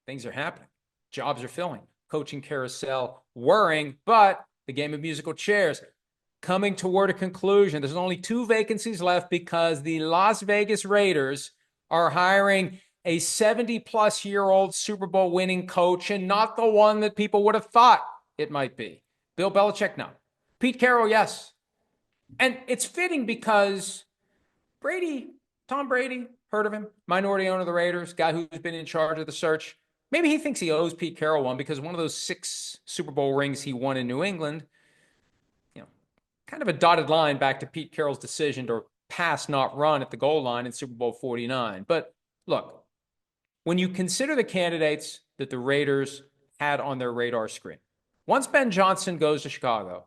things are happening. Jobs are filling. Coaching carousel whirring, but the game of musical chairs coming toward a conclusion. There's only 2 vacancies left because the Las Vegas Raiders are hiring a 70-plus-year-old Super Bowl winning coach, and not the one that people would have thought it might be. Bill Belichick, no. Pete Carroll, yes. And it's fitting because Tom Brady, heard of him, minority owner of the Raiders, guy who's been in charge of the search. Maybe he thinks he owes Pete Carroll one because one of those 6 Super Bowl rings he won in New England, kind of a dotted line back to Pete Carroll's decision to pass, not run at the goal line in Super Bowl 49. But look, when you consider the candidates that the Raiders had on their radar screen, once Ben Johnson goes to Chicago,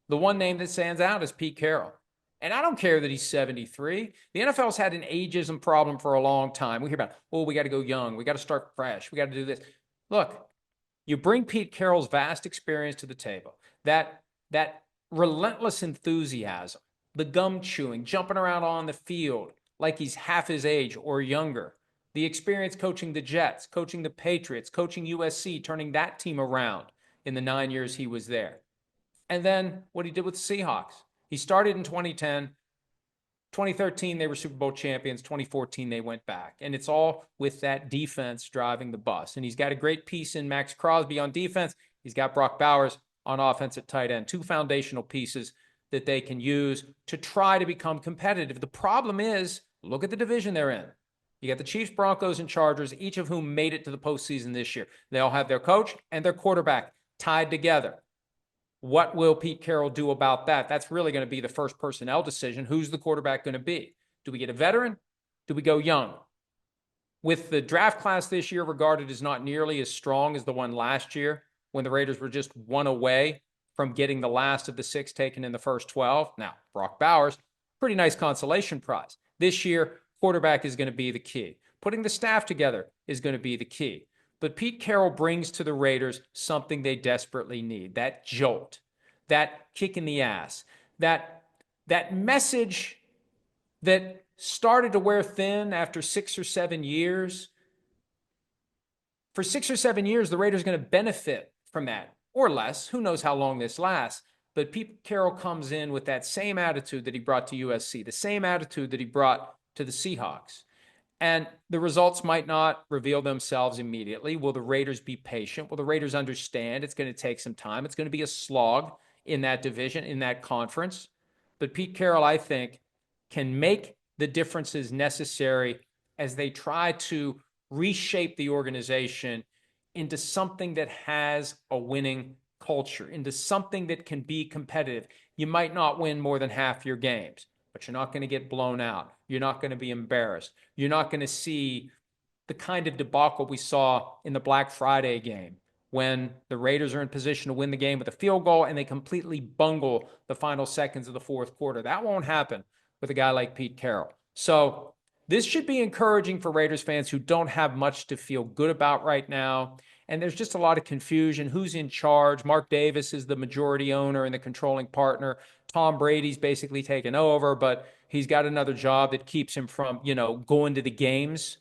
the one name that stands out is Pete Carroll. And I don't care that he's 73. The NFL's had an ageism problem for a long time. We hear about, we got to go young. We got to start fresh. We got to do this. Look, you bring Pete Carroll's vast experience to the table, that relentless enthusiasm, the gum chewing, jumping around on the field like he's half his age or younger, the experience coaching the Jets, coaching the Patriots, coaching USC, turning that team around in the 9 years he was there. And then what he did with the Seahawks. He started in 2010. 2013, they were Super Bowl champions. 2014, they went back. And it's all with that defense driving the bus. And he's got a great piece in Max Crosby on defense. He's got Brock Bowers on offense at tight end. 2 foundational pieces that they can use to try to become competitive. The problem is, look at the division they're in. You got the Chiefs, Broncos, and Chargers, each of whom made it to the postseason this year. They all have their coach and their quarterback tied together. What will Pete Carroll do about that? That's really going to be the first personnel decision. Who's the quarterback going to be? Do we get a veteran? Do we go young? With the draft class this year regarded as not nearly as strong as the one last year, when the Raiders were just 1 away from getting the last of the 6 taken in the first 12. Now, Brock Bowers, pretty nice consolation prize. This year, quarterback is going to be the key. Putting the staff together is going to be the key. But Pete Carroll brings to the Raiders something they desperately need, that jolt, that kick in the ass, that message that started to wear thin after 6 or 7 years. For 6 or 7 years, the Raiders are going to benefit from that, or less. Who knows how long this lasts? But Pete Carroll comes in with that same attitude that he brought to USC, the same attitude that he brought to the Seahawks. And the results might not reveal themselves immediately. Will the Raiders be patient? Will the Raiders understand it's going to take some time? It's going to be a slog in that division, in that conference. But Pete Carroll, I think, can make the differences necessary as they try to reshape the organization into something that has a winning culture, into something that can be competitive. You might not win more than half your games, but you're not going to get blown out. You're not going to be embarrassed. You're not going to see the kind of debacle we saw in the Black Friday game when the Raiders are in position to win the game with a field goal and they completely bungle the final seconds of the fourth quarter. That won't happen with a guy like Pete Carroll. So this should be encouraging for Raiders fans who don't have much to feel good about right now. And there's just a lot of confusion. Who's in charge? Mark Davis is the majority owner and the controlling partner. Tom Brady's basically taken over, but he's got another job that keeps him from, going to the games.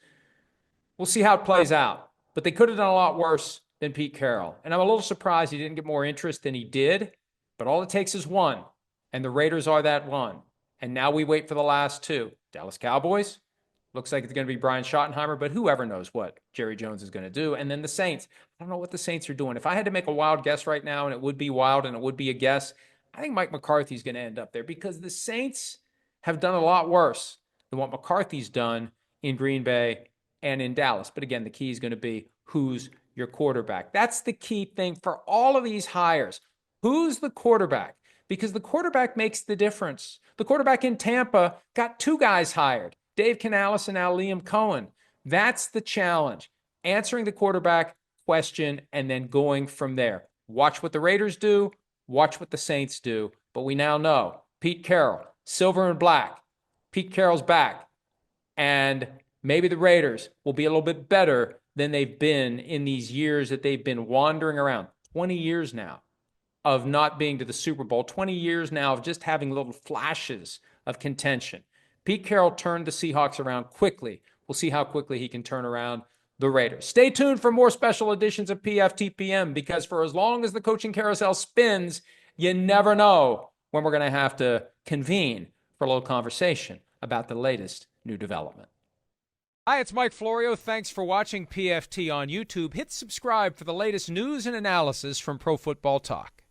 We'll see how it plays out. But they could have done a lot worse than Pete Carroll. And I'm a little surprised he didn't get more interest than he did. But all it takes is one. And the Raiders are that one. And now we wait for the last 2. Dallas Cowboys. Looks like it's going to be Brian Schottenheimer, but whoever knows what Jerry Jones is going to do. And then the Saints. I don't know what the Saints are doing. If I had to make a wild guess right now, and it would be wild and it would be a guess, I think Mike McCarthy's going to end up there because the Saints have done a lot worse than what McCarthy's done in Green Bay and in Dallas. But again, the key is going to be who's your quarterback. That's the key thing for all of these hires. Who's the quarterback? Because the quarterback makes the difference. The quarterback in Tampa got 2 guys hired, Dave Canales and now Liam Cohen. That's the challenge. Answering the quarterback question and then going from there. Watch what the Raiders do. Watch what the Saints do. But we now know Pete Carroll, silver and black. Pete Carroll's back. And maybe the Raiders will be a little bit better than they've been in these years that they've been wandering around. 20 years now of not being to the Super Bowl. 20 years now of just having little flashes of contention. Pete Carroll turned the Seahawks around quickly. We'll see how quickly he can turn around the Raiders. Stay tuned for more special editions of PFTPM, because for as long as the coaching carousel spins, you never know when we're going to have to convene for a little conversation about the latest new development. Hi, it's Mike Florio. Thanks for watching PFT on YouTube. Hit subscribe for the latest news and analysis from Pro Football Talk.